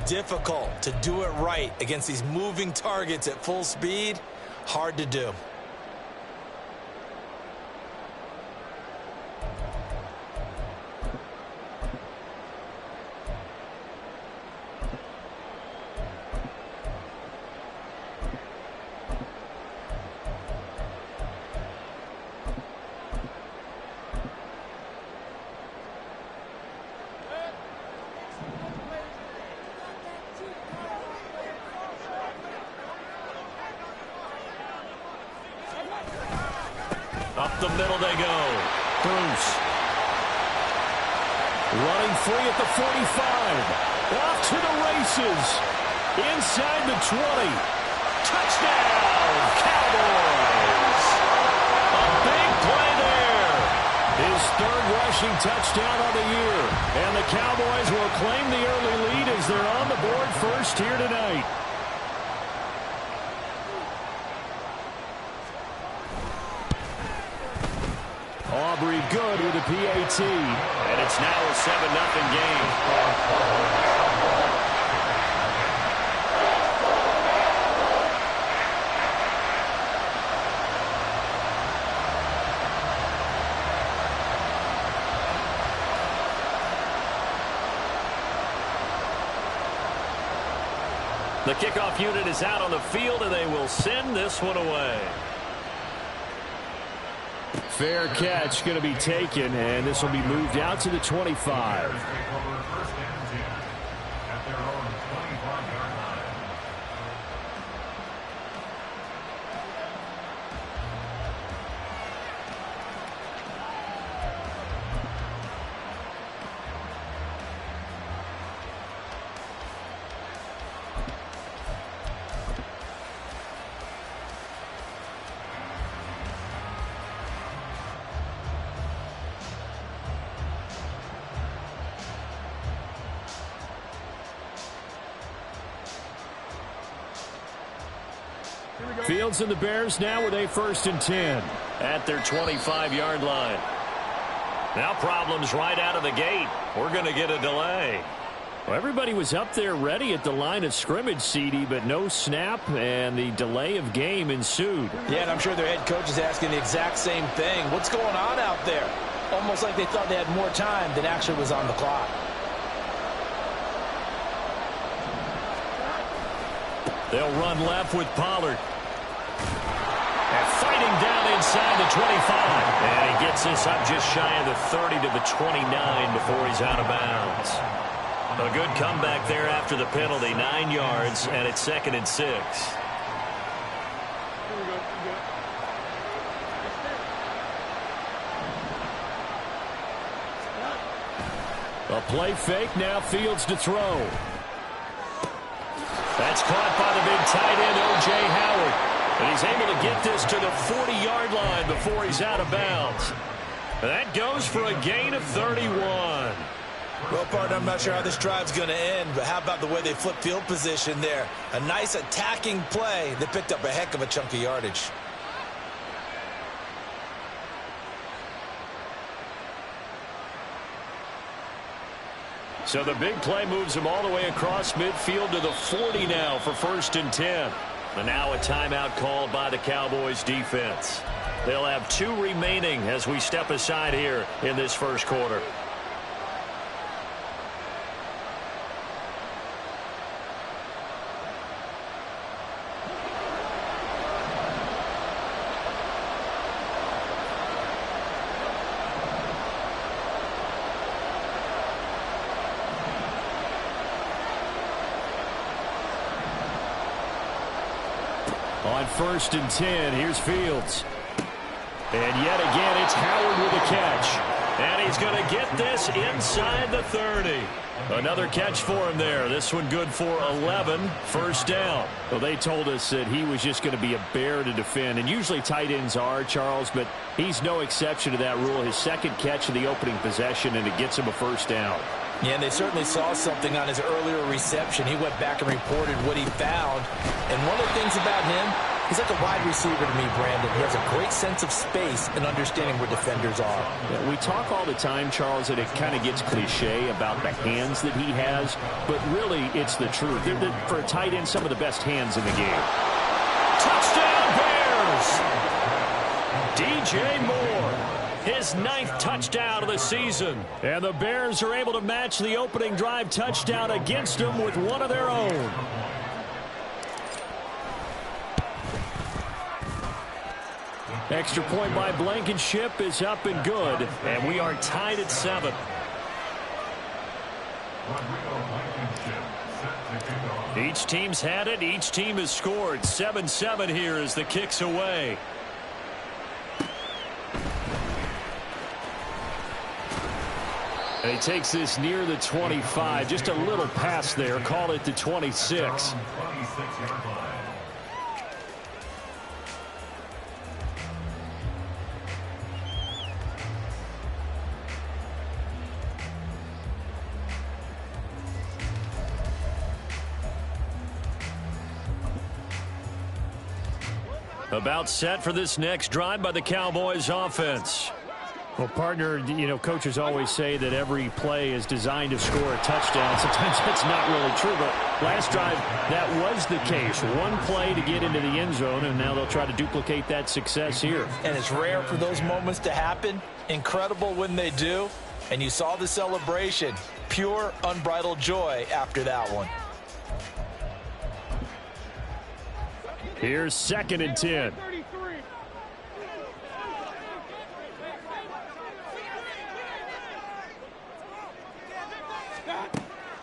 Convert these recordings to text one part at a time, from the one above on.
difficult to do it right against these moving targets at full speed. Hard to do. Up the middle they go. Bruce. Running free at the 45. Off to the races. Inside the 20. Touchdown, Cowboys. A big play there. His third rushing touchdown of the year. And the Cowboys will claim the early lead as they're on the board first here tonight. Aubrey good with a PAT. And it's now a 7-0 game. The kickoff unit is out on the field, and they will send this one away. Fair catch going to be taken, and this will be moved out to the 25. Fields and the Bears now with a 1st and 10 at their 25-yard line. Now problems right out of the gate. We're going to get a delay. Well, everybody was up there ready at the line of scrimmage, CD, but no snap, and the delay of game ensued. Yeah, and I'm sure their head coach is asking the exact same thing. What's going on out there? Almost like they thought they had more time than actually was on the clock. They'll run left with Pollard. And fighting down inside the 25. And he gets this up just shy of the 30 to the 29 before he's out of bounds. A good comeback there after the penalty. 9 yards, and it's 2nd and 6. A play fake, now Fields to throw. That's caught by the big tight end, O.J. Howard. And he's able to get this to the 40-yard line before he's out of bounds. And that goes for a gain of 31. Well, partner, I'm not sure how this drive's going to end, but how about the way they flip field position there? A nice attacking play that picked up a heck of a chunk of yardage. So the big play moves him all the way across midfield to the 40 now for 1st and 10. And now a timeout called by the Cowboys defense. They'll have 2 remaining as we step aside here in this first quarter. On 1st and 10, here's Fields. And yet again, it's Howard with a catch. And he's going to get this inside the 30. Another catch for him there. This one good for 11. 1st down. Well, they told us that he was just going to be a bear to defend. And usually tight ends are, Charles, but he's no exception to that rule. His 2nd catch of the opening possession, and it gets him a 1st down. Yeah, and they certainly saw something on his earlier reception. He went back and reported what he found. And one of the things about him, He's like a wide receiver to me, Brandon. He has a great sense of space and understanding where defenders are. Yeah, we talk all the time, Charles, that it kind of gets cliche about the hands that he has, but really it's the truth. For a tight end, some of the best hands in the game. Touchdown, Bears! DJ Moore, his 9th touchdown of the season. And the Bears are able to match the opening drive touchdown against them with one of their own. Extra point by Blankenship is up and good, and we are tied at 7. Each team's had it. Each team has scored. 7-7 here as the kick's away. And he takes this near the 25. Just a little pass there. Call it the 26. About set for this next drive by the Cowboys offense. Well, partner, coaches always say that every play is designed to score a touchdown. Sometimes that's not really true, but last drive, that was the case. One play to get into the end zone, and now they'll try to duplicate that success here. And it's rare for those moments to happen. Incredible when they do. And you saw the celebration. Pure, unbridled joy after that one. Here's 2nd and 10.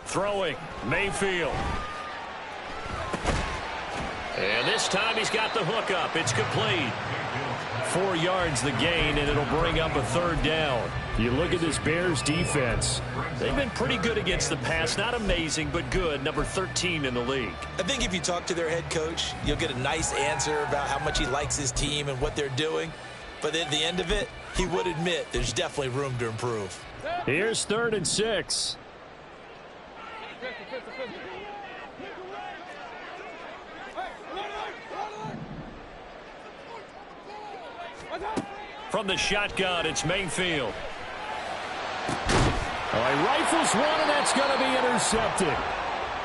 Throwing, Mayfield. And this time he's got the hook up. It's complete. 4 yards the gain, and it'll bring up a 3rd down. You look at this Bears defense. They've been pretty good against the pass. Not amazing, but good. Number 13 in the league. I think if you talk to their head coach, you'll get a nice answer about how much he likes his team and what they're doing. But at the end of it, he would admit there's definitely room to improve. Here's 3rd and 6. From the shotgun, it's Mayfield. He rifles one, and that's going to be intercepted.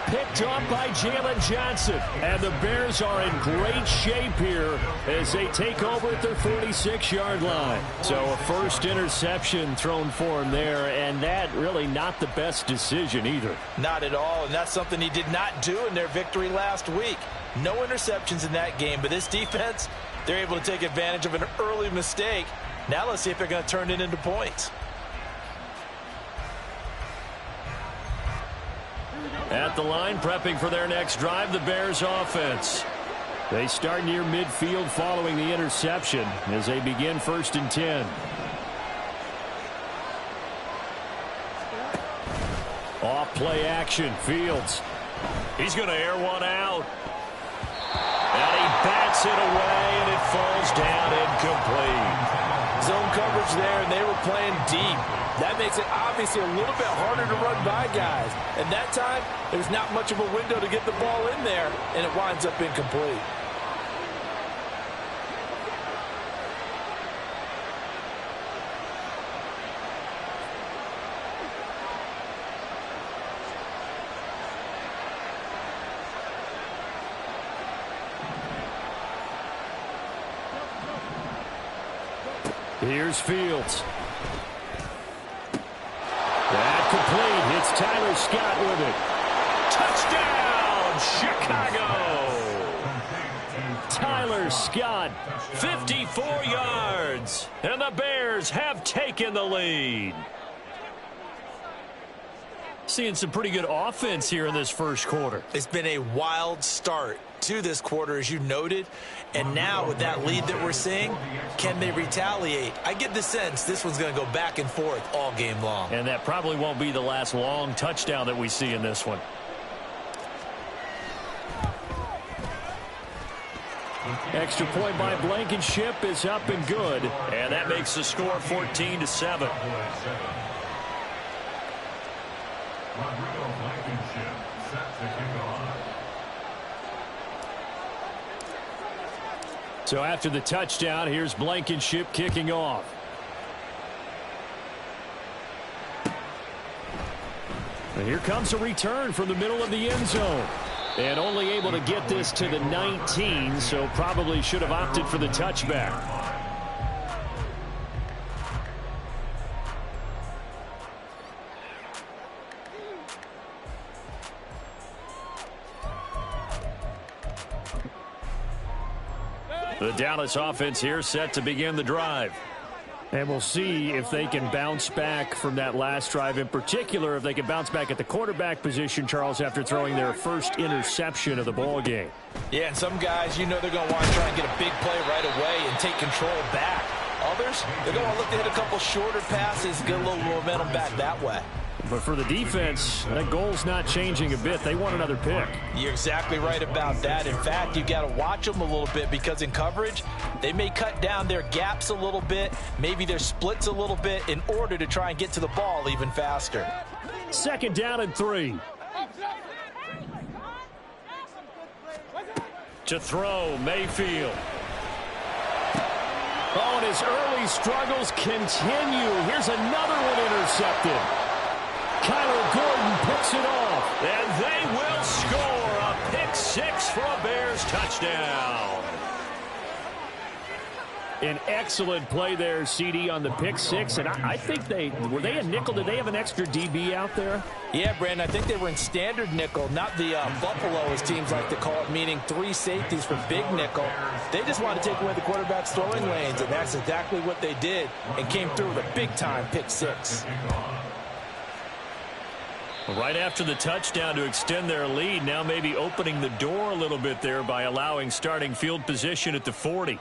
Picked off by Jalen Johnson. And the Bears are in great shape here as they take over at their 46-yard line. So a first interception thrown for him there, and that really not the best decision either. Not at all, and that's something he did not do in their victory last week. No interceptions in that game, but this defense, they're able to take advantage of an early mistake. Now let's see if they're going to turn it into points. At the line, prepping for their next drive, the Bears offense. They start near midfield following the interception as they begin 1st and 10. Off play action, Fields. He's going to air one out. And he bats it away, and it falls down incomplete. Zone coverage there, and they were playing deep. That makes it obviously a little bit harder to run by guys. And that time, there's not much of a window to get the ball in there, and it winds up incomplete. Here's Fields. That complete. It's Tyler Scott with it. Touchdown, Chicago! Tyler Scott, 54 yards. And the Bears have taken the lead. Seeing some pretty good offense here in this first quarter. It's been a wild start to this quarter, as you noted. And now with that lead that we're seeing, can they retaliate? I get the sense this one's going to go back and forth all game long. And that probably won't be the last long touchdown that we see in this one. Extra point by Blankenship is up and good. And that makes the score 14-7. So after the touchdown, here's Blankenship kicking off. And here comes a return from the middle of the end zone. And only able to get this to the 19, so probably should have opted for the touchback. The Dallas offense here set to begin the drive. And we'll see if they can bounce back from that last drive. In particular, if they can bounce back at the quarterback position, Charles, after throwing their first interception of the ball game. Yeah, and some guys, you know they're going to want to try and get a big play right away and take control back. Others, they're going to look to hit a couple shorter passes, get a little momentum back that way. But for the defense, that goal's not changing a bit. They want another pick. You're exactly right about that. In fact, you've got to watch them a little bit because in coverage, they may cut down their gaps a little bit, maybe their splits a little bit in order to try and get to the ball even faster. 2nd down and 3. To throw, Mayfield. Oh, and his early struggles continue. Here's another one intercepted. Kyler Gordon picks it off. And they will score a pick 6 for a Bears touchdown. An excellent play there, CD, on the pick 6. And I think were they a nickel? Did they have an extra DB out there? Yeah, Brandon, I think they were in standard nickel, not the Buffalo, as teams like to call it, meaning 3 safeties for big nickel. They just wanted to take away the quarterback's throwing lanes, and that's exactly what they did and came through with a big-time pick 6. Right after the touchdown to extend their lead, now maybe opening the door a little bit there by allowing starting field position at the 40.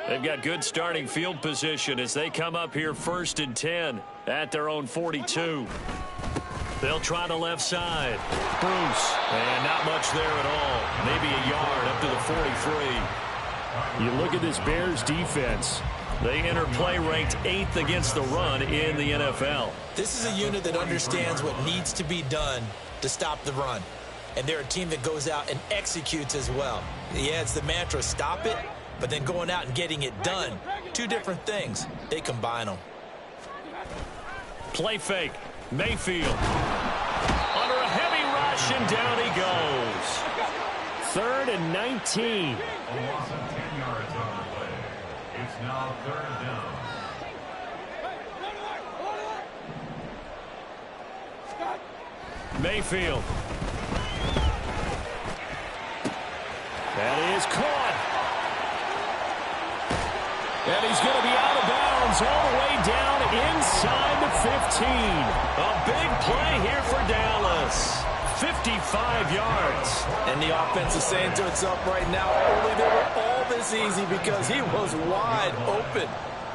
They've got good starting field position as they come up here 1st and 10 at their own 42. They'll try the left side. Bruce. And not much there at all. Maybe a yard up to the 43. You look at this Bears defense. They enter play ranked 8th against the run in the NFL. This is a unit that understands what needs to be done to stop the run. And they're a team that goes out and executes as well. Yeah, it's the mantra, stop it, but then going out and getting it done. 2 different things. They combine them. Play fake. Mayfield under a heavy rush, and down he goes. 3rd and 19. It's now 3rd down. Mayfield. That is caught. And he's going to be out of bounds all the way down inside the 15. A big play here for Dallas. 55 yards. And the offense is saying to itself right now, only they were all this easy because he was wide open.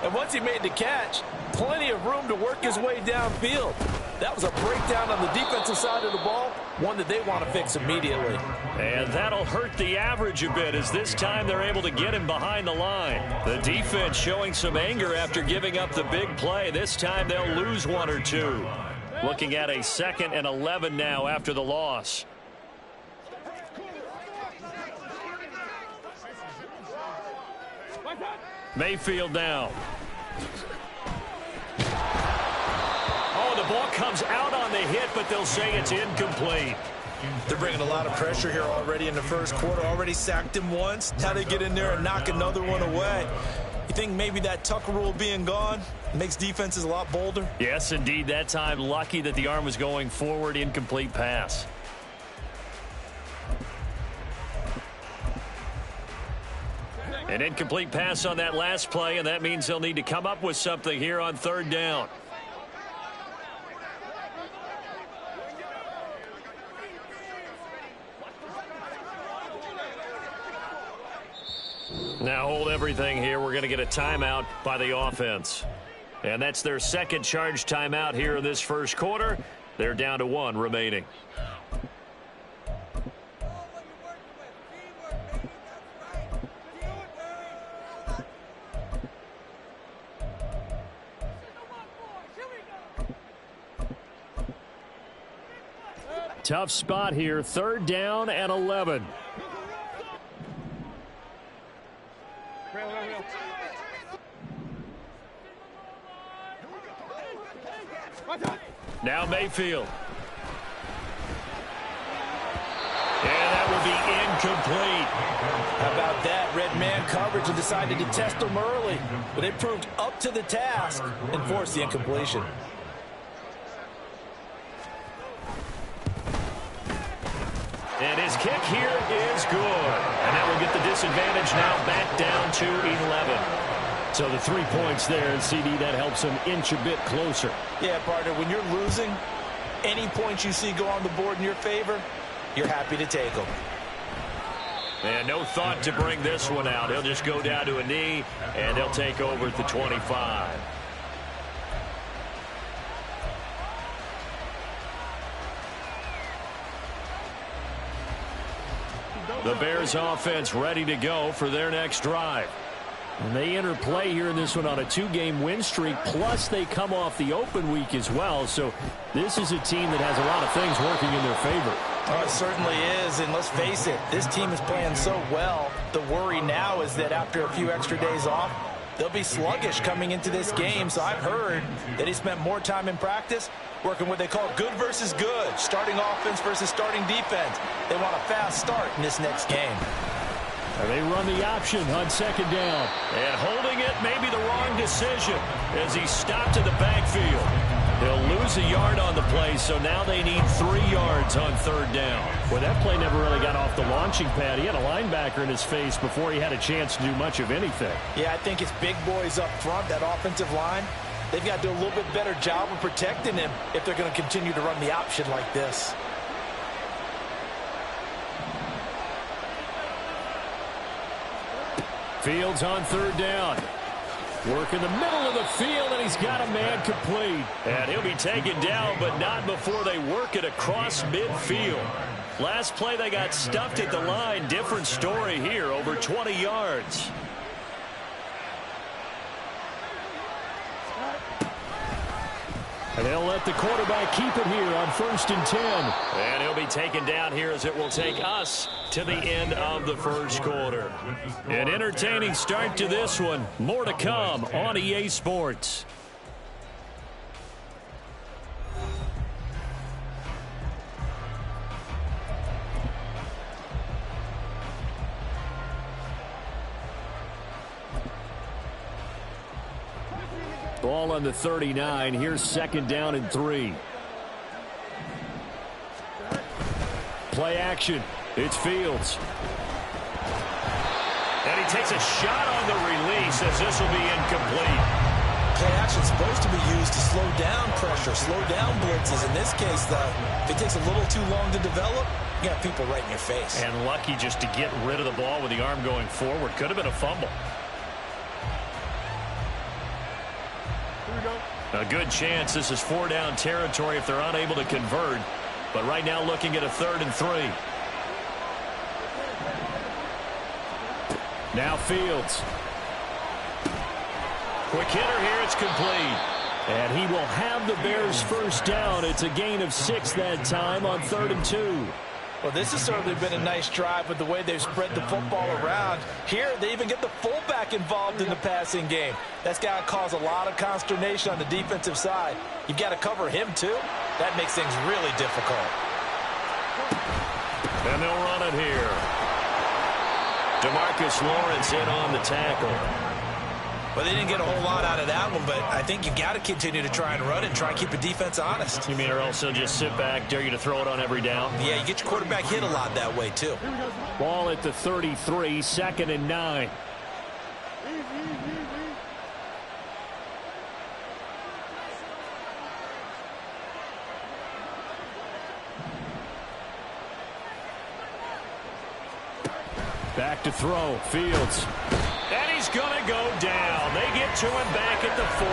And once he made the catch, plenty of room to work his way downfield. That was a breakdown on the defensive side of the ball, one that they want to fix immediately. And that'll hurt the average a bit as this time they're able to get him behind the line. The defense showing some anger after giving up the big play. This time they'll lose 1 or 2. Looking at a 2nd and 11 now after the loss. Mayfield now. Oh, the ball comes out on the hit, but they'll say it's incomplete. They're bringing a lot of pressure here already in the first quarter. Already sacked him once. Now they get in there and knock another one away. You think maybe that Tucker rule being gone makes defenses a lot bolder? Yes, indeed. That time, lucky that the arm was going forward. Incomplete pass. An incomplete pass on that last play, and that means they'll need to come up with something here on 3rd down. Now hold everything here. We're going to get a timeout by the offense. And that's their 2nd charge timeout here in this first quarter. They're down to 1 remaining. Tough spot here, 3rd down and 11. Now Mayfield. And that will be incomplete. How about that? Red man coverage and decided to test them early. But they proved up to the task and forced the incompletion. And his kick here is good. And that will get the disadvantage now back down to 11. So the 3 points there, and CD, that helps him inch a bit closer. Yeah, partner, when you're losing, any points you see go on the board in your favor, you're happy to take them. And no thought to bring this one out. He'll just go down to a knee, and they'll take over at the 25. The Bears offense ready to go for their next drive. And they enter play here in this one on a 2-game win streak, plus they come off the open week as well. So this is a team that has a lot of things working in their favor. Oh, it certainly is, and let's face it, this team is playing so well. The worry now is that after a few extra days off, they'll be sluggish coming into this game. So I've heard that he spent more time in practice working what they call good versus good, starting offense versus starting defense. They want a fast start in this next game. And they run the option on 2nd down. And holding it may be the wrong decision as he stopped in the backfield. He'll lose a yard on the play, so now they need 3 yards on 3rd down. Well, that play never really got off the launching pad. He had a linebacker in his face before he had a chance to do much of anything. Yeah, I think it's big boys up front, that offensive line. They've got to do a little bit better job of protecting him if they're going to continue to run the option like this. Fields on 3rd down. Work in the middle of the field, and he's got a man complete. And he'll be taken down, but not before they work it across midfield. Last play, they got stuffed at the line. Different story here, over 20 yards. And they'll let the quarterback keep it here on 1st and 10. And he'll be taken down here as it will take us to the end of the 1st quarter. An entertaining start to this one. More to come on EA Sports. Ball on the 39. Here's 2nd down and 3. Play action. It's Fields. And he takes a shot on the release as this will be incomplete. Play action is supposed to be used to slow down pressure, slow down blitzes. In this case, though, if it takes a little too long to develop, you got people right in your face. And lucky just to get rid of the ball with the arm going forward. Could have been a fumble. A good chance this is 4-down territory if they're unable to convert. But right now looking at a 3rd and 3. Now Fields. Quick hitter here. It's complete. And he will have the Bears 1st down. It's a gain of 6 that time on 3rd and 2. Well, this has certainly been a nice drive with the way they've spread the football around. Here, they even get the fullback involved in the passing game. That's got to cause a lot of consternation on the defensive side. You've got to cover him, too. That makes things really difficult. And they'll run it here. DeMarcus Lawrence in on the tackle. Well, they didn't get a whole lot out of that one, but I think you've got to continue to try and run it and try and keep the defense honest. You mean or also just sit back, dare you to throw it on every down? Yeah, you get your quarterback hit a lot that way, too. Ball at the 33, 2nd and 9. Back to throw, Fields. And he's going to go down. They get to him back at the 40.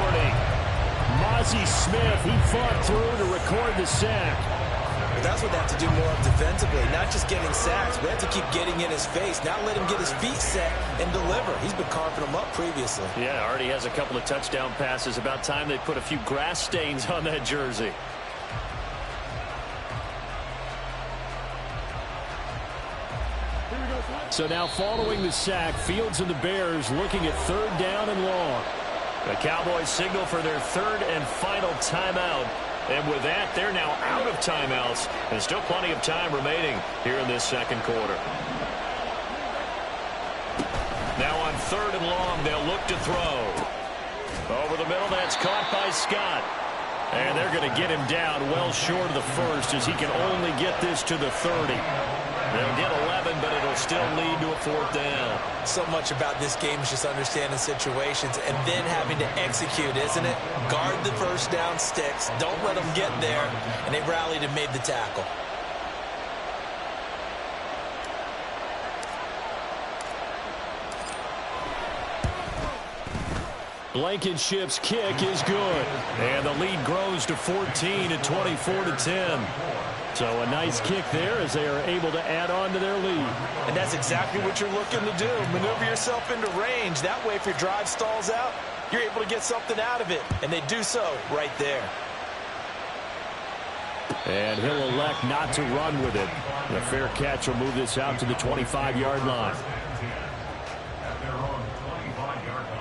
Mozzie Smith, he fought through to record the sack. But that's what they have to do more of defensively, not just getting sacks, but have to keep getting in his face. Now let him get his feet set and deliver. He's been carving them up previously. Yeah, already has a couple of touchdown passes. About time they put a few grass stains on that jersey. So now following the sack, Fields and the Bears looking at third down and long. The Cowboys signal for their third and final timeout. And with that, they're now out of timeouts. And still plenty of time remaining here in this second quarter. Now on third and long, they'll look to throw. Over the middle, that's caught by Scott. And they're going to get him down well short of the first as he can only get this to the 30. They'll get 11, but it'll still lead to a fourth down. So much about this game is just understanding situations and then having to execute, isn't it? Guard the first down sticks. Don't let them get there. And they rallied and made the tackle. Blankenship's kick is good. And the lead grows to 14 at 24-10. So a nice kick there as they are able to add on to their lead. And that's exactly what you're looking to do. Maneuver yourself into range. That way, if your drive stalls out, you're able to get something out of it. And they do so right there. And he'll elect not to run with it. The fair catch will move this out to the 25-yard line. At their own 25-yard line.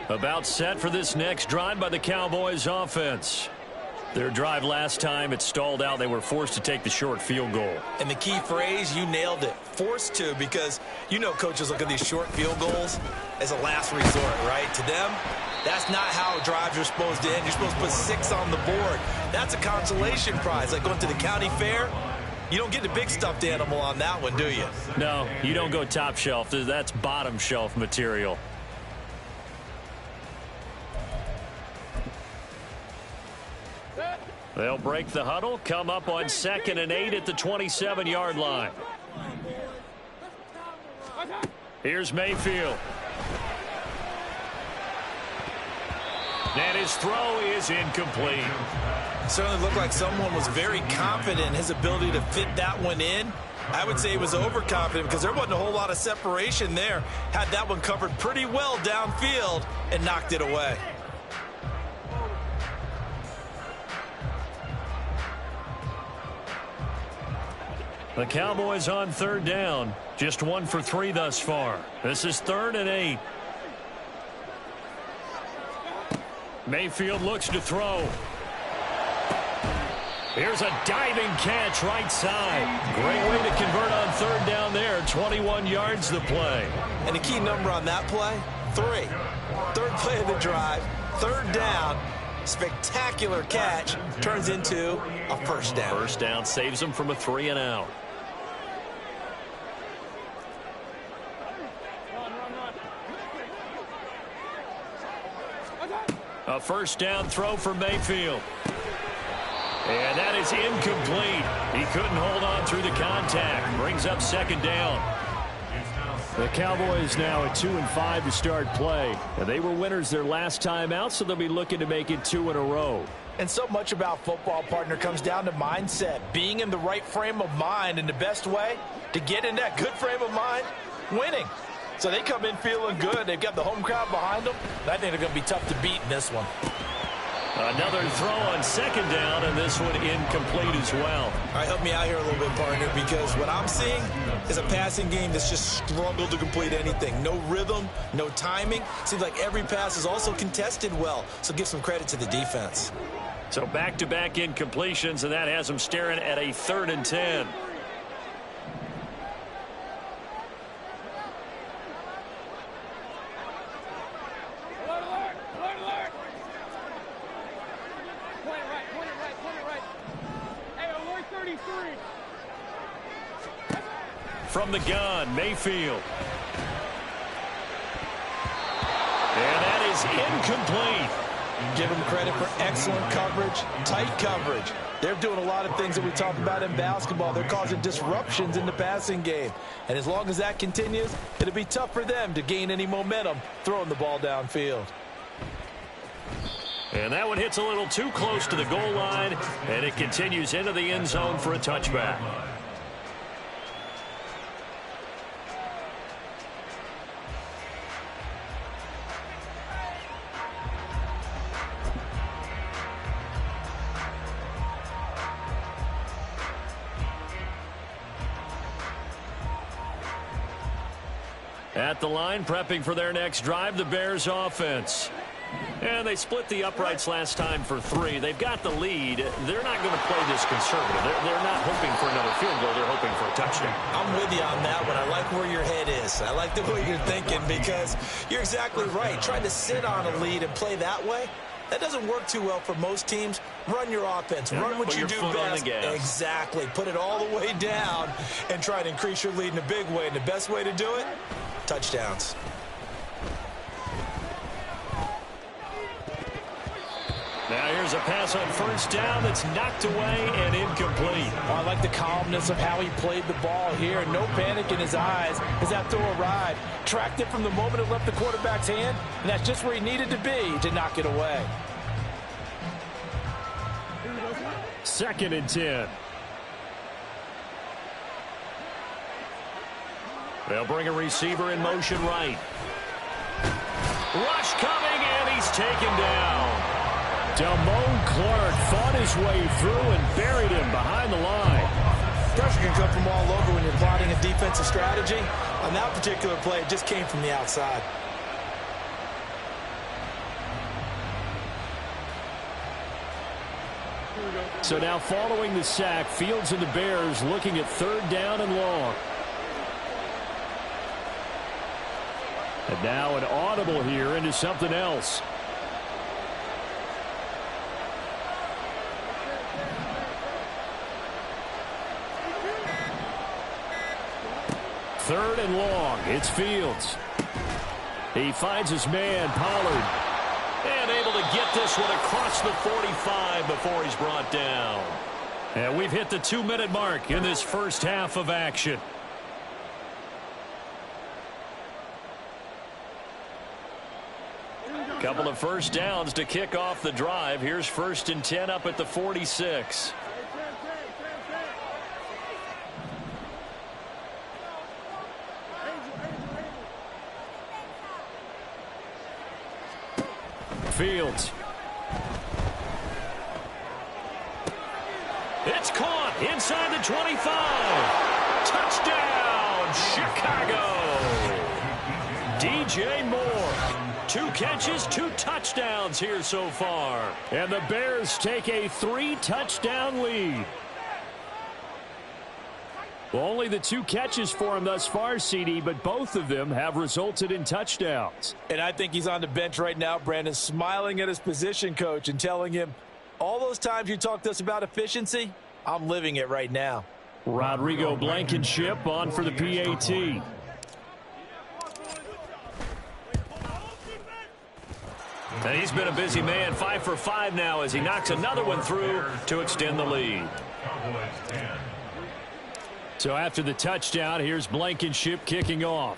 About set for this next drive by the Cowboys offense. Their drive last time, it stalled out. They were forced to take the short field goal. And the key phrase, you nailed it. Forced to, because you know coaches look at these short field goals as a last resort, right? To them, that's not how drives are supposed to end. You're supposed to put 6 on the board. That's a consolation prize, like going to the county fair. You don't get the big stuffed animal on that one, do you? No, you don't go top shelf. That's bottom shelf material. They'll break the huddle, come up on 2nd and 8 at the 27-yard line. Here's Mayfield. And his throw is incomplete. Certainly looked like someone was very confident in his ability to fit that one in. I would say he was overconfident because there wasn't a whole lot of separation there. Had that one covered pretty well downfield and knocked it away. The Cowboys on third down. Just 1 for 3 thus far. This is 3rd and 8. Mayfield looks to throw. Here's a diving catch right side. Great way to convert on third down there. 21 yards the play. And the key number on that play, 3. Third play of the drive, third down. Spectacular catch turns into a first down. First down saves them from a 3 and out. A first down throw for Mayfield. And that is incomplete. He couldn't hold on through the contact. Brings up 2nd down. The Cowboys now at 2 and 5 to start play. And they were winners their last time out, so they'll be looking to make it 2 in a row. And so much about football, partner, comes down to mindset. Being in the right frame of mind, and the best way to get in that good frame of mind, winning. So they come in feeling good. They've got the home crowd behind them. I think they're going to be tough to beat in this one. Another throw on 2nd down, and this one incomplete as well. All right, help me out here a little bit, partner, because what I'm seeing is a passing game that's just struggled to complete anything. No rhythm, no timing. Seems like every pass is also contested well, so give some credit to the defense. So back-to-back incompletions, and that has them staring at a 3rd and 10. From the gun, Mayfield. And that is incomplete. Give them credit for excellent coverage, tight coverage. They're doing a lot of things that we talk about in basketball. They're causing disruptions in the passing game. And as long as that continues, it'll be tough for them to gain any momentum throwing the ball downfield. And that one hits a little too close to the goal line, and it continues into the end zone for a touchback. At the line, prepping for their next drive, the Bears offense. And they split the uprights last time for 3. They've got the lead. They're not going to play this conservative. They're not hoping for another field goal. They're hoping for a touchdown. I'm with you on that one. I like where your head is. I like the way you're thinking because you're exactly right. Trying to sit on a lead and play that way, that doesn't work too well for most teams. Run your offense. Run what you do best. Exactly. Put it all the way down and try to increase your lead in a big way. And the best way to do it, touchdowns. Now here's a pass on first down that's knocked away and incomplete. Oh, I like the calmness of how he played the ball here. No panic in his eyes as that throw arrived. Tracked it from the moment it left the quarterback's hand, and that's just where he needed to be to knock it away. 2nd and 10. They'll bring a receiver in motion right. Rush coming, and he's taken down. Damone Clark fought his way through and buried him behind the line. Pressure can come from all over when you're plotting a defensive strategy. On that particular play, it just came from the outside. So now following the sack, Fields and the Bears looking at 3rd down and long. And now an audible here into something else. 3rd and long. It's Fields. He finds his man, Pollard. And able to get this one across the 45 before he's brought down. And we've hit the 2-minute mark in this first half of action. Couple of first downs to kick off the drive. Here's 1st and 10 up at the 46. Fields. It's caught inside the 25. Touchdown, Chicago. DJ Moore. 2 catches, 2 touchdowns here so far. And the Bears take a 3-touchdown lead. Well, only the 2 catches for him thus far, CD, but both of them have resulted in touchdowns. And I think he's on the bench right now, Brandon, smiling at his position coach and telling him, all those times you talked to us about efficiency, I'm living it right now. Rodrigo Blankenship on for the PAT. And he's been a busy man, 5 for 5 now as he knocks another one through to extend the lead. So after the touchdown, here's Blankenship kicking off.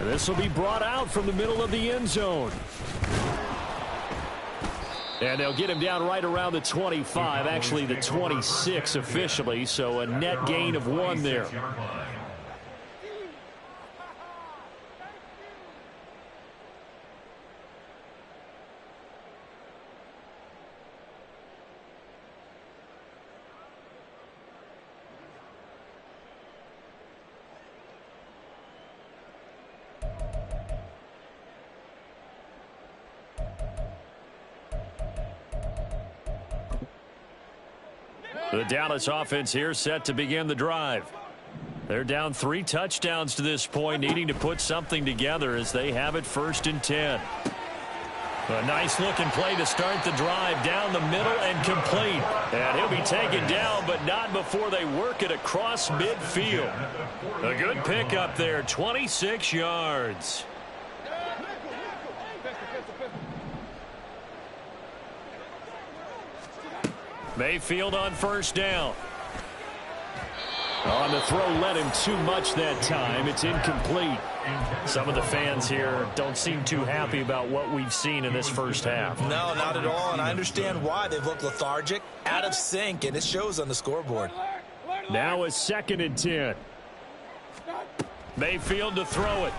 This will be brought out from the middle of the end zone. And they'll get him down right around the 25, actually the 26 officially, so a net gain of 1 there. The Dallas offense here set to begin the drive. They're down 3 touchdowns to this point, needing to put something together as they have it 1st and 10. A nice looking play to start the drive down the middle and complete. And he'll be taken down, but not before they work it across midfield. A good pickup there, 26 yards. Mayfield on 1st down. On the throw, led him too much that time. It's incomplete. Some of the fans here don't seem too happy about what we've seen in this first half. No, not at all, and I understand why. They've looked lethargic, out of sync, and it shows on the scoreboard. Now a 2nd and 10. Mayfield to throw it.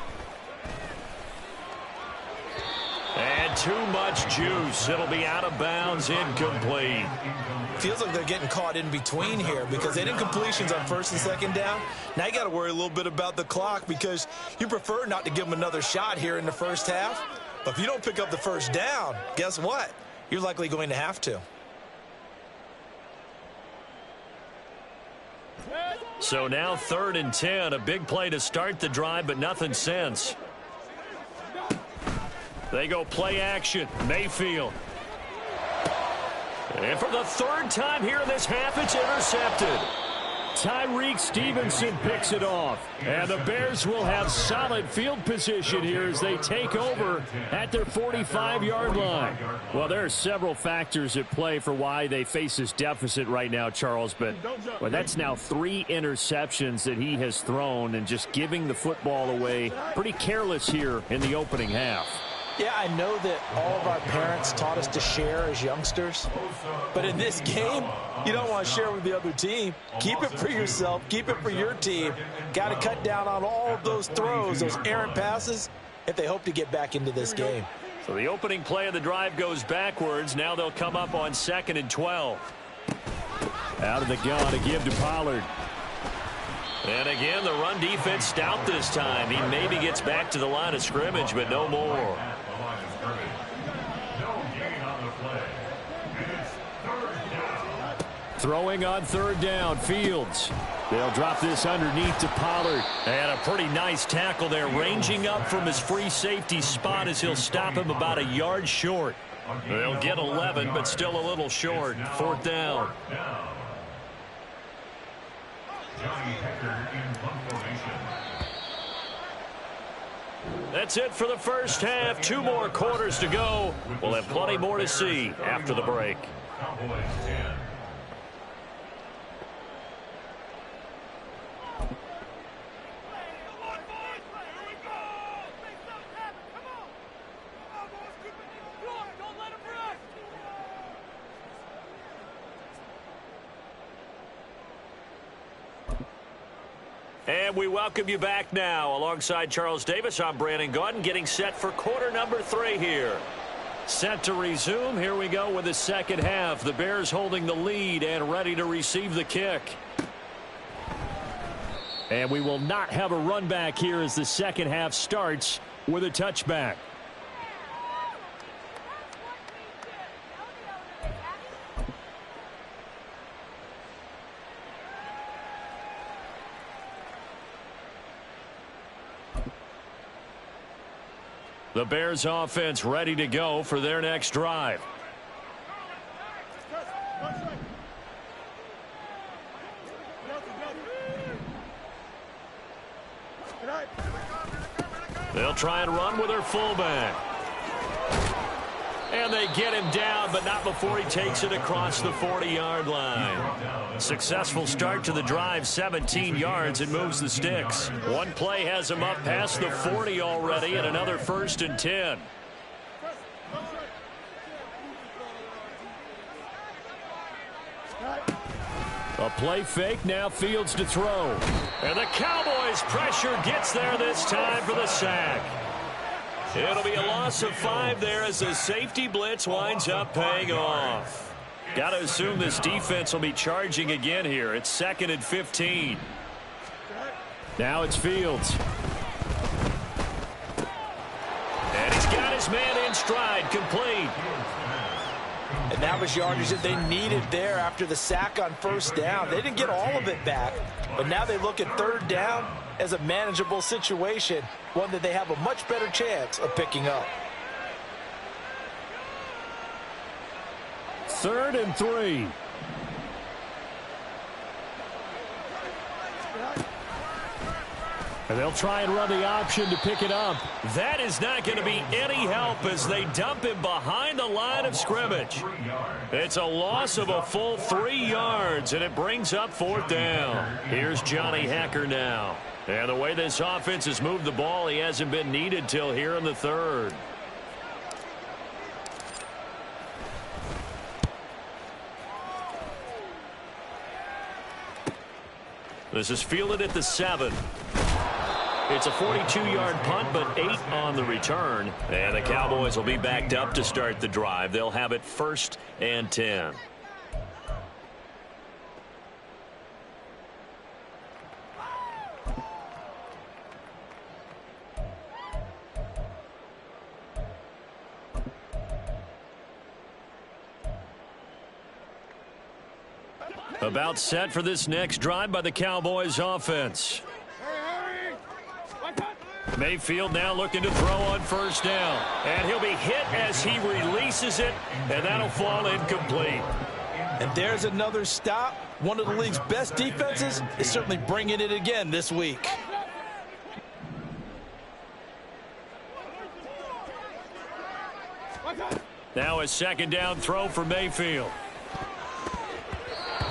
And too much juice. It'll be out of bounds, incomplete. Feels like they're getting caught in between here because they did completions on 1st and 2nd down. Now you got to worry a little bit about the clock because you prefer not to give them another shot here in the first half. But if you don't pick up the 1st down, guess what? You're likely going to have to. So now 3rd and 10. A big play to start the drive, but nothing since. They go play action. Mayfield. And for the 3rd time here in this half, it's intercepted. Tyreek Stevenson picks it off. And the Bears will have solid field position here as they take over at their 45-yard line. Well, there are several factors at play for why they face this deficit right now, Charles. But well, that's now 3 interceptions that he has thrown and just giving the football away pretty careless here in the opening half. Yeah, I know that all of our parents taught us to share as youngsters. But in this game, you don't want to share with the other team. Keep it for yourself. Keep it for your team. Got to cut down on all of those throws, those errant passes, if they hope to get back into this game. So the opening play of the drive goes backwards. Now they'll come up on 2nd and 12. Out of the gun to give to Pollard. And again, the run defense stout this time. He maybe gets back to the line of scrimmage, but no more. Throwing on 3rd down, Fields. They'll drop this underneath to Pollard. And a pretty nice tackle there, ranging up from his free safety spot as he'll stop him about a yard short. They'll get 11, but still a little short. 4th down. That's it for the first half. 2 more quarters to go. We'll have plenty more to see after the break. And we welcome you back now. Alongside Charles Davis, I'm Brandon Gaudin, getting set for quarter number 3 here. Set to resume. Here we go with the second half. The Bears holding the lead and ready to receive the kick. And we will not have a run back here as the second half starts with a touchback. The Bears offense ready to go for their next drive. They'll try and run with their fullback. And they get him down, but not before he takes it across the 40-yard line. Successful start to the drive, 17 yards, and moves the sticks. One play has him up past the 40 already, and another 1st and 10. A play fake, now Fields to throw. And the Cowboys' pressure gets there this time for the sack. It'll be a loss of 5 there as the safety blitz winds up paying off. Got to assume this defense will be charging again here. It's 2nd and 15. Now it's Fields. And he's got his man in stride, complete. And that was yardage that they needed there after the sack on 1st down. They didn't get all of it back, but now they look at 3rd down as a manageable situation, one that they have a much better chance of picking up. 3rd and 3. And they'll try and run the option to pick it up. That is not going to be any help as they dump him behind the line of scrimmage. It's a loss of a full 3 yards, and it brings up 4th down. Here's Johnny Hekker now. And the way this offense has moved the ball, he hasn't been needed till here in the 3rd. This is fielded at the 7. It's a 42-yard punt, but 8 on the return. And the Cowboys will be backed up to start the drive. They'll have it 1st and 10. About set for this next drive by the Cowboys offense. Mayfield now looking to throw on 1st down. And he'll be hit as he releases it, and that'll fall incomplete. And there's another stop. One of the league's best defenses is certainly bringing it again this week. Now a 2nd down throw for Mayfield.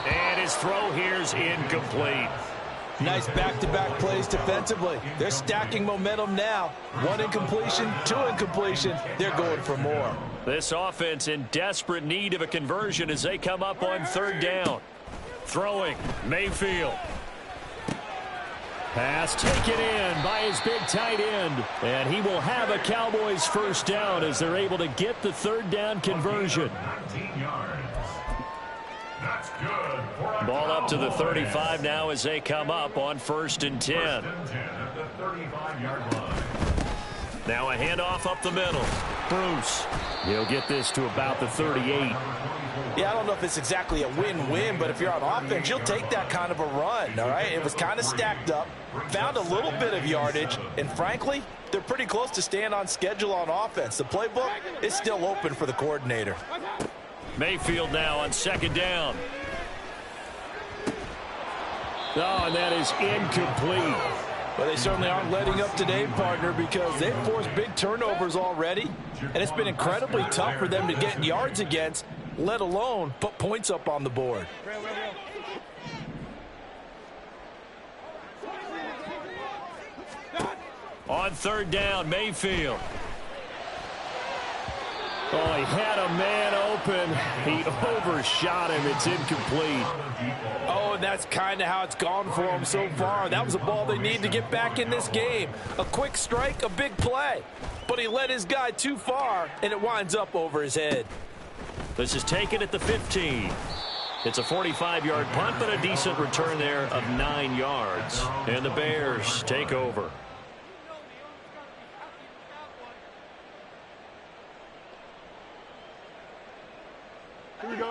And his throw here's incomplete. Nice back-to-back plays defensively. They're stacking momentum now. 1 incompletion, 2 incompletion. They're going for more. This offense in desperate need of a conversion as they come up on 3rd down. Throwing, Mayfield. Pass taken in by his big tight end. And he will have a Cowboys 1st down as they're able to get the 3rd down conversion. 19 yards. That's good. Ball up to the 35 now as they come up on 1st and 10. 1st and 10 at the 35-yard line. Now a handoff up the middle. Bruce. He'll get this to about the 38. Yeah, I don't know if it's exactly a win-win, but if you're on offense, you'll take that kind of a run, all right? It was kind of stacked up, found a little bit of yardage, and frankly, they're pretty close to staying on schedule on offense. The playbook is still open for the coordinator. Mayfield now on 2nd down. Oh, and that is incomplete. Well, they certainly aren't letting up today, partner, because they've forced big turnovers already, and it's been incredibly tough for them to get yards against, let alone put points up on the board. On 3rd down, Mayfield. Oh, he had a man open. He overshot him. It's incomplete. Oh, and that's kind of how it's gone for them so far. That was a ball they need to get back in this game. A quick strike, a big play. But he led his guy too far, and it winds up over his head. This is taken at the 15. It's a 45-yard punt, but a decent return there of 9 yards. And the Bears take over.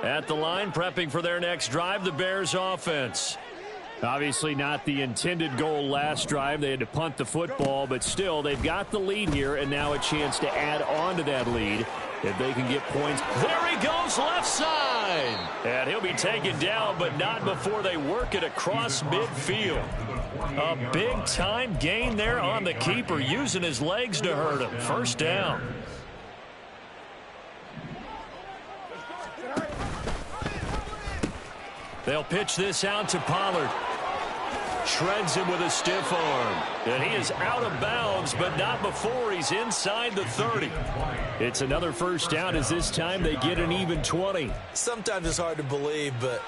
At the line, prepping for their next drive, the Bears offense. Obviously not the intended goal last drive. They had to punt the football, but still, they've got the lead here, and now a chance to add on to that lead if they can get points. There he goes, left side. And he'll be taken down, but not before they work it across midfield. A big-time gain there on the keeper, using his legs to hurt him. 1st down. They'll pitch this out to Pollard. Shreds him with a stiff arm. And he is out of bounds, but not before he's inside the 30. It's another 1st down as this time they get an even 20. Sometimes it's hard to believe, but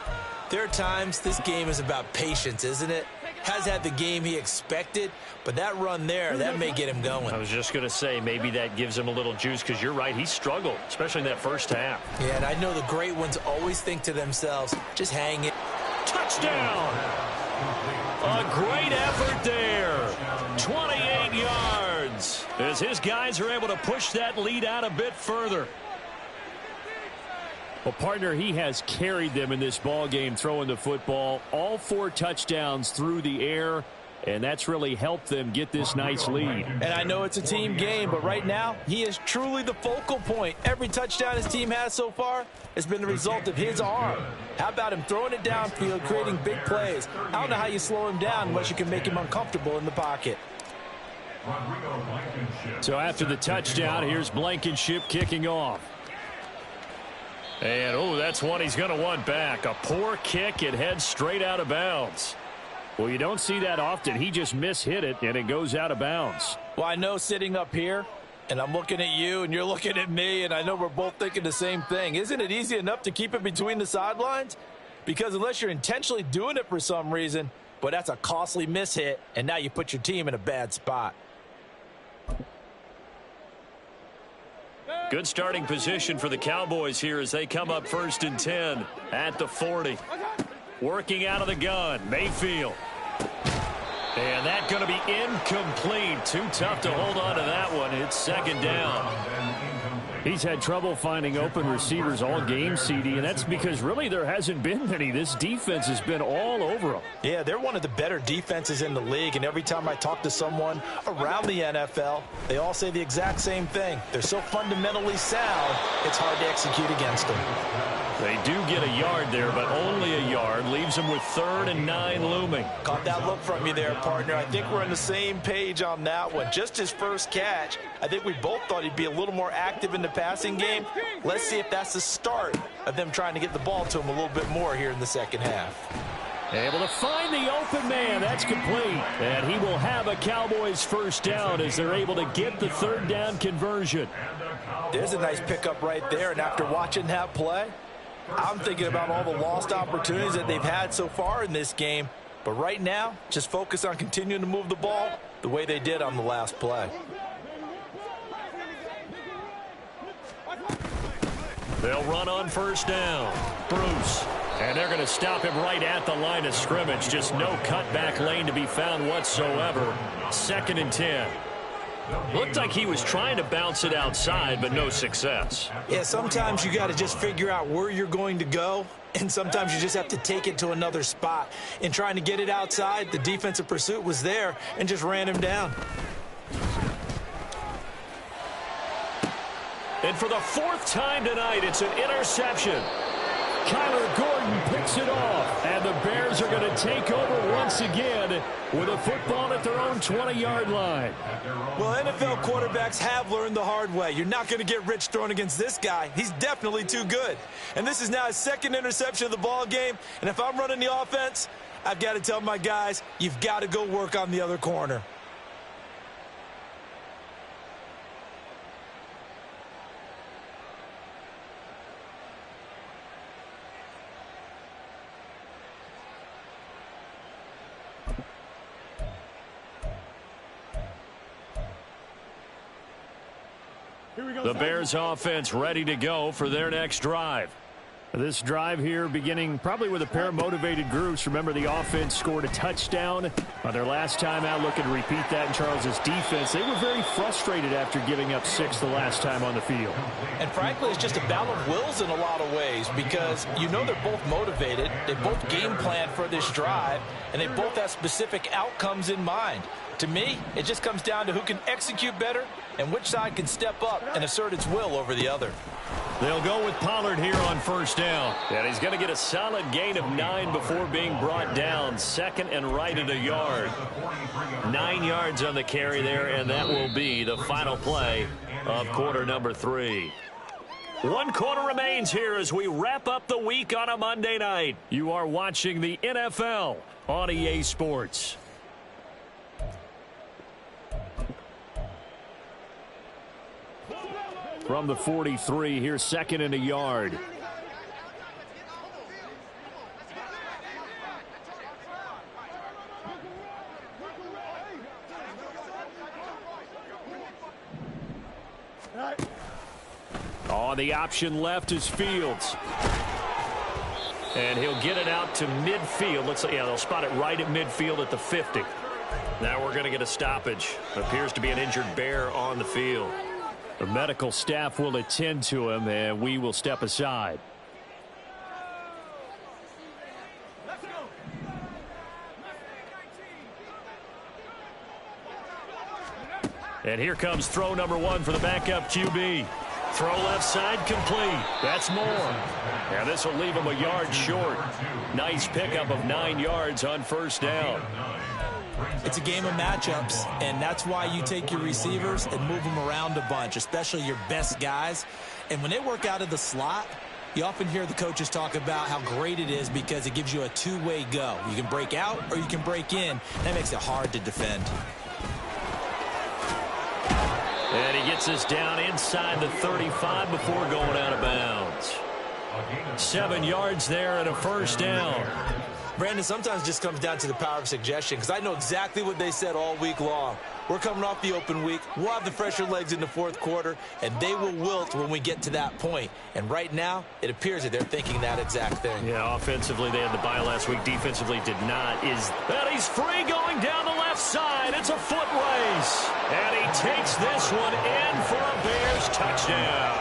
there are times this game is about patience, isn't it? Has had the game he expected, but that run there, that may get him going. I was just going to say, maybe that gives him a little juice, because you're right, he struggled, especially in that 1st half. Yeah, and I know the great ones always think to themselves, just hang it. Touchdown! A great effort there. 28 yards as his guys are able to push that lead out a bit further. Well, partner, he has carried them in this ball game throwing the football. All 4 touchdowns through the air. and that's really helped them get this nice lead. And I know it's a team game, but right now, he is truly the focal point. Every touchdown his team has so far has been the result of his arm. How about him throwing it downfield, creating big plays? I don't know how you slow him down unless you can make him uncomfortable in the pocket. So after the touchdown, here's Blankenship kicking off. And, oh, that's one he's going to want back. A poor kick. It heads straight out of bounds. Well, you don't see that often. He just mishit it, and it goes out of bounds. Well, I know sitting up here, and I'm looking at you, and you're looking at me, and I know we're both thinking the same thing. Isn't it easy enough to keep it between the sidelines? Because unless you're intentionally doing it for some reason, but that's a costly mishit, and now you put your team in a bad spot. Good starting position for the Cowboys here as they come up 1st and 10 at the 40. Working out of the gun, Mayfield. And that's going to be incomplete. Too tough to hold on to that one. It's 2nd down. He's had trouble finding open receivers all game, CD, and that's because really there hasn't been many. This defense has been all over them. Yeah, they're one of the better defenses in the league, and every time I talk to someone around the NFL, they all say the exact same thing. They're so fundamentally sound, it's hard to execute against them. They do get a yard there, but only a yard. Leaves them with 3rd and 9 looming. Caught that look from you there, partner. I think we're on the same page on that one. Just his first catch. I think we both thought he'd be a little more active in the passing game. Let's see if that's the start of them trying to get the ball to him a little bit more here in the second half. Able to find the open man. That's complete. And he will have a Cowboys first down as they're able to get the 3rd down conversion. There's a nice pickup right there, and after watching that play, I'm thinking about all the lost opportunities that they've had so far in this game. But right now, just focus on continuing to move the ball the way they did on the last play. They'll run on 1st down. Bruce. And they're going to stop him right at the line of scrimmage. Just no cutback lane to be found whatsoever. 2nd and 10. Looked like he was trying to bounce it outside, but no success. Yeah, sometimes you got to just figure out where you're going to go, and sometimes you just have to take it to another spot. In trying to get it outside, the defensive pursuit was there and just ran him down. And for the 4th time tonight, it's an interception. Kyler Gordon picks it off, and the Bears are going to take over once again with a football at their own 20-yard line. Well, NFL quarterbacks have learned the hard way. You're not going to get rich throwing against this guy. He's definitely too good. And this is now his 2nd interception of the ball game. And if I'm running the offense, I've got to tell my guys, you've got to go work on the other corner. The Bears offense ready to go for their next drive. This drive here beginning probably with a pair of motivated groups. Remember, the offense scored a touchdown on their last time out. Looking to repeat that in Charles's defense. They were very frustrated after giving up 6 the last time on the field. And frankly, it's just a battle of wills in a lot of ways because you know they're both motivated. They both game plan for this drive, and they both have specific outcomes in mind. To me, it just comes down to who can execute better and which side can step up and assert its will over the other. They'll go with Pollard here on 1st down. And he's going to get a solid gain of 9 before being brought down. 2nd and right at a yard. 9 yards on the carry there, and that will be the final play of quarter number 3. 1 quarter remains here as we wrap up the week on a Monday night. You are watching the NFL on EA Sports. From the 43, here's 2nd and a yard. On the option left is Fields. And he'll get it out to midfield. Yeah, they'll spot it right at midfield at the 50. Now we're going to get a stoppage. Appears to be an injured Bear on the field. The medical staff will attend to him, and we will step aside. And here comes throw number 1 for the backup QB. Throw left side complete. That's more. And this will leave him a yard short. Nice pickup of 9 yards on first down. It's a game of matchups, and that's why you take your receivers and move them around a bunch, especially your best guys. And when they work out of the slot, you often hear the coaches talk about how great it is because it gives you a two-way go. You can break out or you can break in. That makes it hard to defend. And he gets us down inside the 35 before going out of bounds. 7 yards there and a first down. Brandon, sometimes it just comes down to the power of suggestion because I know exactly what they said all week long. We're coming off the open week. We'll have the fresher legs in the fourth quarter, and they will wilt when we get to that point. And right now, it appears that they're thinking that exact thing. Yeah, offensively, they had the bye last week. Defensively, did not. And he's free going down the left side. It's a foot race. And he takes this one in for a Bears touchdown.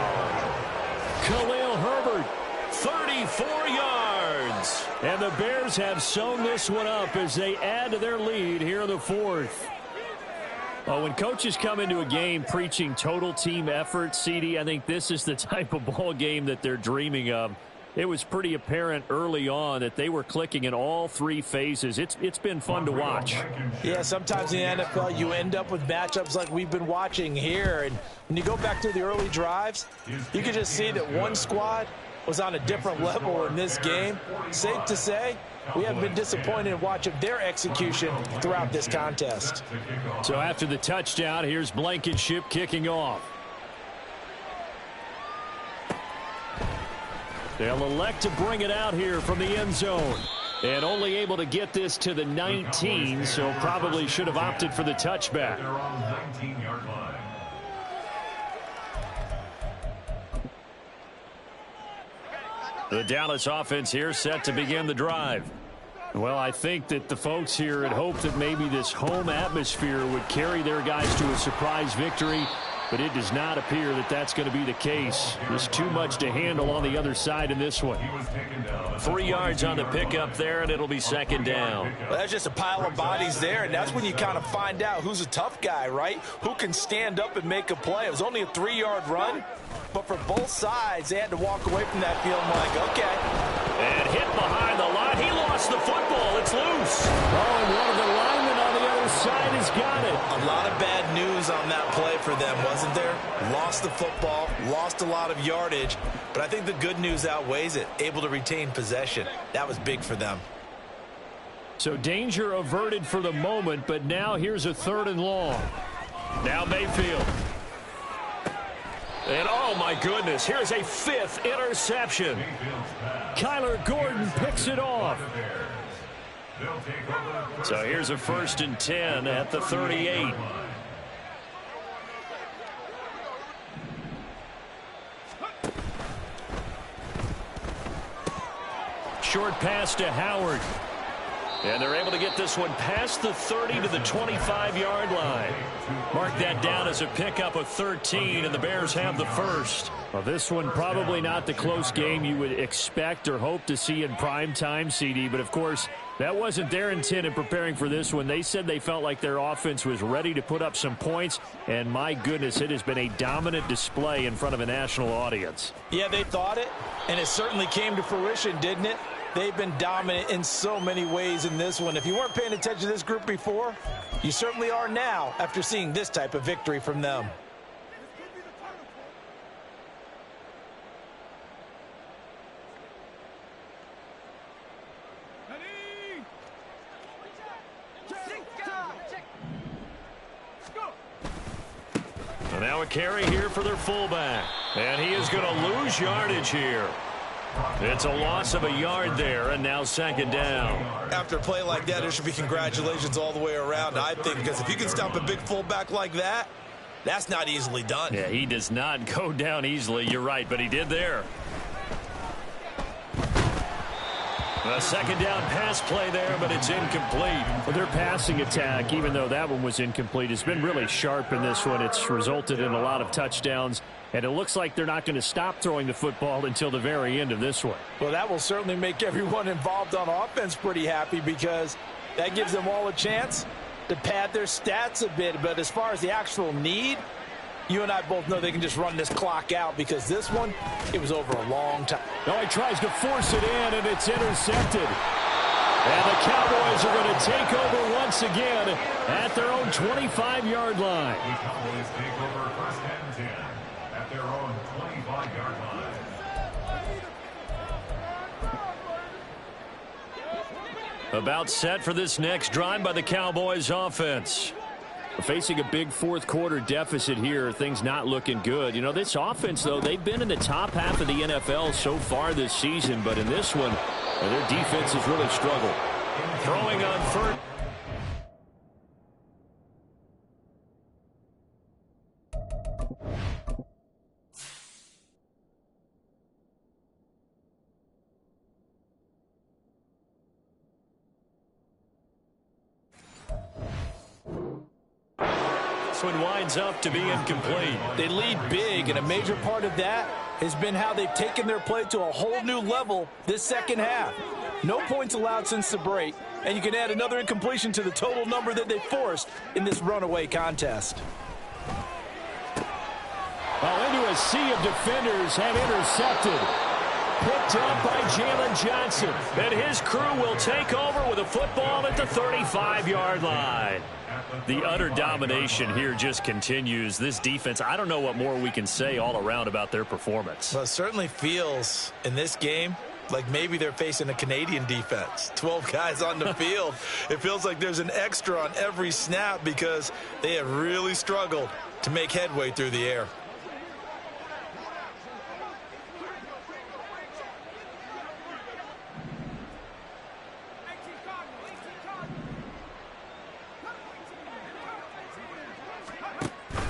Khalil Herbert, 34 yards. And the Bears have sewn this one up as they add to their lead here in the fourth. Well, when coaches come into a game preaching total team effort, CD, I think this is the type of ball game that they're dreaming of. It was pretty apparent early on that they were clicking in all 3 phases. It's been fun to watch. Yeah, sometimes in the NFL you end up with matchups like we've been watching here. And when you go back to the early drives, you can just see that one squad was on a different level in this game. Safe to say, we haven't been disappointed in watching their execution throughout this contest. So after the touchdown, here's Blankenship kicking off. They'll elect to bring it out here from the end zone. And only able to get this to the 19, so probably should have opted for the touchback. The Dallas offense here set to begin the drive. Well, I think that the folks here had hoped that maybe this home atmosphere would carry their guys to a surprise victory, but it does not appear that that's going to be the case. There's too much to handle on the other side in this one. 3 yards on the pickup there, and it'll be second down. Well, that's just a pile of bodies there, and that's when you kind of find out who's a tough guy, right? Who can stand up and make a play. It was only a 3-yard run, but for both sides, they had to walk away from that field like, okay. And hit behind the line. He lost the football. It's loose. Oh, and one of the linemen on the other side has got it. A lot of bad news on that play for them, wasn't there? Lost the football, lost a lot of yardage, but I think the good news outweighs it. Able to retain possession. That was big for them. So danger averted for the moment, but now here's a 3rd and long. Now Mayfield. And oh my goodness, here's a 5th interception. Kyler Gordon picks it off. So here's a 1st and 10 at the 38. Short pass to Howard. And they're able to get this one past the 30 to the 25-yard line. Mark that down as a pickup of 13, and the Bears have the first. Well, this one probably not the close game you would expect or hope to see in prime time, CD. But, of course, that wasn't their intent in preparing for this one. They said they felt like their offense was ready to put up some points. And, my goodness, it has been a dominant display in front of a national audience. Yeah, they thought it, and it certainly came to fruition, didn't it? They've been dominant in so many ways in this one. If you weren't paying attention to this group before, you certainly are now after seeing this type of victory from them. So now a carry here for their fullback. And he is going to lose yardage here. It's a loss of a yard there, and now second down. After a play like that, there should be congratulations all the way around, I think, because if you can stop a big fullback like that, that's not easily done. Yeah, he does not go down easily. You're right, but he did there. A second down pass play there, but it's incomplete. Well, their passing attack, even though that one was incomplete, has been really sharp in this one. It's resulted in a lot of touchdowns, and it looks like they're not going to stop throwing the football until the very end of this one. Well, that will certainly make everyone involved on offense pretty happy because that gives them all a chance to pad their stats a bit. But as far as the actual need, you and I both know they can just run this clock out because this one, it was over a long time. No, he tries to force it in, and it's intercepted. And the Cowboys are going to take over once again at their own 25-yard line. The Cowboys take over first and 10 at their own 25-yard line. About set for this next drive by the Cowboys offense. Facing a big fourth-quarter deficit here, things not looking good. You know, this offense, though, they've been in the top half of the NFL so far this season, but in this one, their defense has really struggled. Throwing on first. This one winds up to be incomplete. They lead big, and a major part of that has been how they've taken their play to a whole new level this second half. No points allowed since the break, and you can add another incompletion to the total number that they forced in this runaway contest. Well, into a sea of defenders and intercepted. Picked up by Jalen Johnson. And his crew will take over with a football at the 35-yard line. The utter domination here just continues. This defense, I don't know what more we can say all around about their performance. Well, it certainly feels in this game like maybe they're facing a Canadian defense. 12 guys on the field. It feels like there's an extra on every snap because they have really struggled to make headway through the air.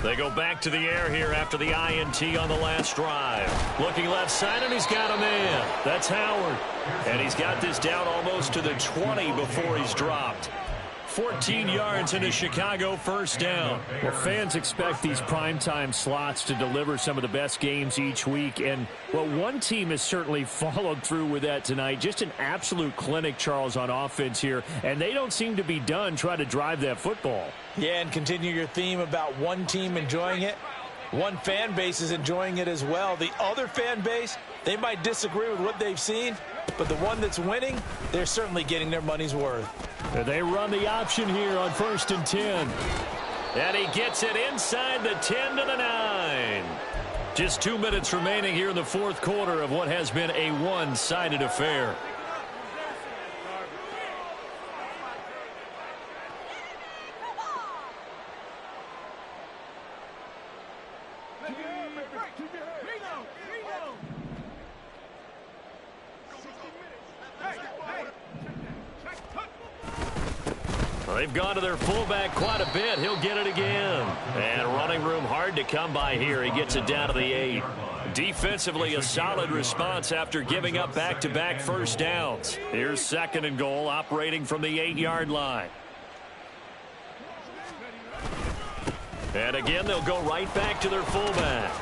They go back to the air here after the INT on the last drive. Looking left side, and he's got a man. That's Howard. And he's got this down almost to the 20 before he's dropped. 14 yards in a Chicago first down. Well, fans expect these primetime slots to deliver some of the best games each week. And, well, one team has certainly followed through with that tonight. Just an absolute clinic, Charles, on offense here. And they don't seem to be done trying to drive that football. Yeah, and continue your theme about one team enjoying it. One fan base is enjoying it as well. The other fan base, they might disagree with what they've seen, but the one that's winning, they're certainly getting their money's worth. They run the option here on 1st and 10. And he gets it inside the 10 to the 9. Just 2 minutes remaining here in the fourth quarter of what has been a one-sided affair. They've gone to their fullback quite a bit. He'll get it again. And running room hard to come by here. He gets it down to the 8. Defensively, a solid response after giving up back-to-back first downs. Here's 2nd and goal, operating from the 8-yard line. And again, they'll go right back to their fullback.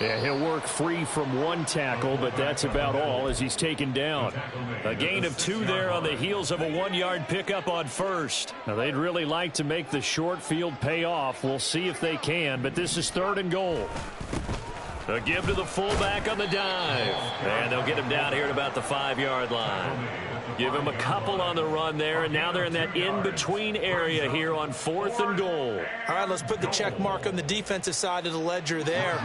Yeah, he'll work free from one tackle, but that's about all as he's taken down. A gain of 2 there on the heels of a 1-yard pickup on first. Now, they'd really like to make the short field pay off. We'll see if they can, but this is 3rd and goal. A give to the fullback on the dive. And they'll get him down here at about the 5-yard line. Give him a couple on the run there, and now they're in that in-between area here on 4th and goal. All right, let's put the check mark on the defensive side of the ledger there.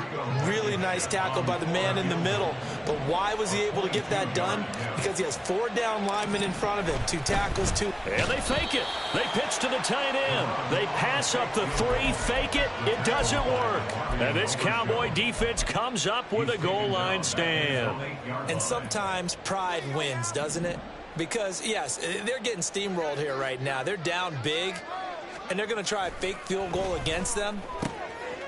Really nice tackle by the man in the middle. But why was he able to get that done? Because he has 4 down linemen in front of him. 2 tackles, 2. And they fake it. They pitch to the tight end. They pass up the 3, fake it. It doesn't work. And this Cowboy defense comes up with a goal line stand. And sometimes pride wins, doesn't it? Because, yes, they're getting steamrolled here right now. They're down big, and they're going to try a fake field goal against them.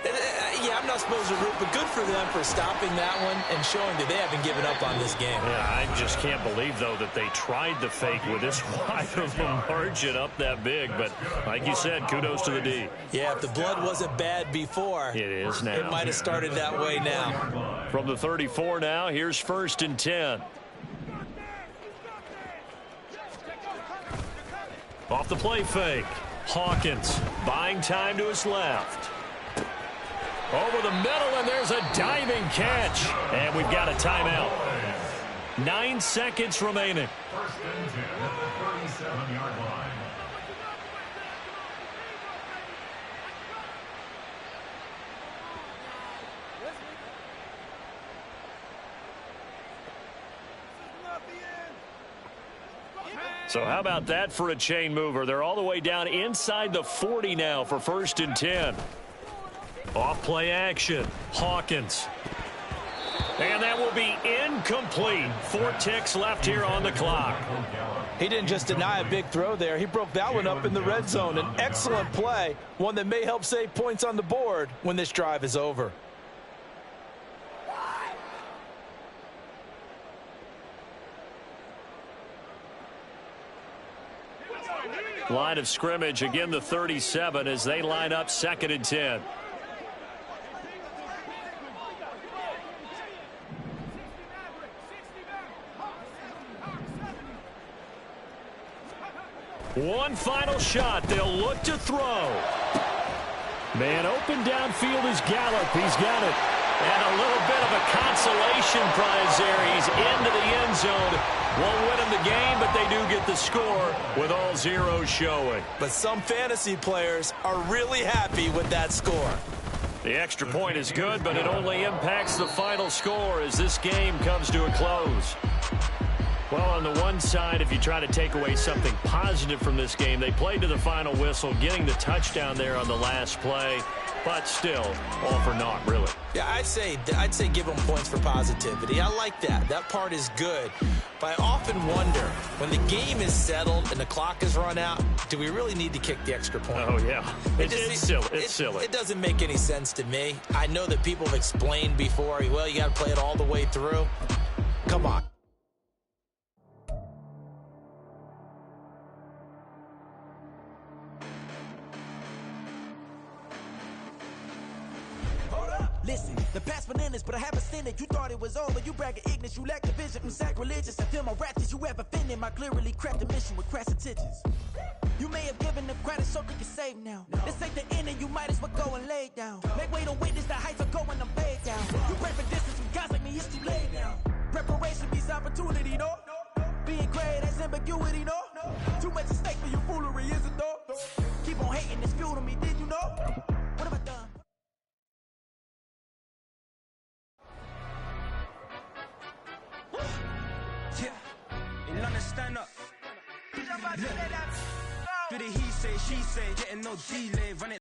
Yeah, I'm not supposed to root, but good for them for stopping that one and showing that they haven't given up on this game. Yeah, I just can't believe, though, that they tried the fake with this wide of a margin up that big. But like you said, kudos to the D. Yeah, if the blood wasn't bad before, it is now. It might have started that way now. From the 34 now, here's 1st and 10. Off the play fake. Hawkins buying time to his left. Over the middle, and there's a diving catch. And we've got a timeout. 9 seconds remaining. First and 10 at the 37-yard line. So how about that for a chain mover? They're all the way down inside the 40 now for first and 10. Off play action. Hawkins. And that will be incomplete. 4 ticks left here on the clock. He didn't just deny a big throw there. He broke that one up in the red zone. An excellent play, one that may help save points on the board when this drive is over. Line of scrimmage, again the 37 as they line up second and 10. One final shot. They'll look to throw. Man open downfield is Gallup. He's got it. And a little bit of a consolation prize there. He's into the end zone. Won't win them the game, but they do get the score with all zeros showing. But some fantasy players are really happy with that score. The extra point is good, but it only impacts the final score as this game comes to a close. Well, on the one side, if you try to take away something positive from this game, they played to the final whistle, getting the touchdown there on the last play, but still, all for naught, really. Yeah, I'd say give them points for positivity. I like that. That part is good. But I often wonder, when the game is settled and the clock is run out, do we really need to kick the extra point? Oh, yeah. It's silly. It's silly. It doesn't make any sense to me. I know that people have explained before, well, you got to play it all the way through. Come on. Listen, the past bananas, but I haven't seen it. You thought it was over, you bragging ignorance, you lack the vision. I'm sacrilegious, I feel my wrath. Did you ever offended my clearly crafted mission with crass intentions? You may have given them credit so they can save now. This ain't the end and you might as well go and lay down. Make way to witness the heights are going, I'm laid down. You pray for distance with guys like me, it's too late now. Preparation beats opportunity, no? Being great has ambiguity, no? Too much at stake for your foolery, is it though? Keep on hating, it's fuel to me, did you know? What have I done? Yeah, in London, stand up. Look. Do the he say, she say, getting no delay, running.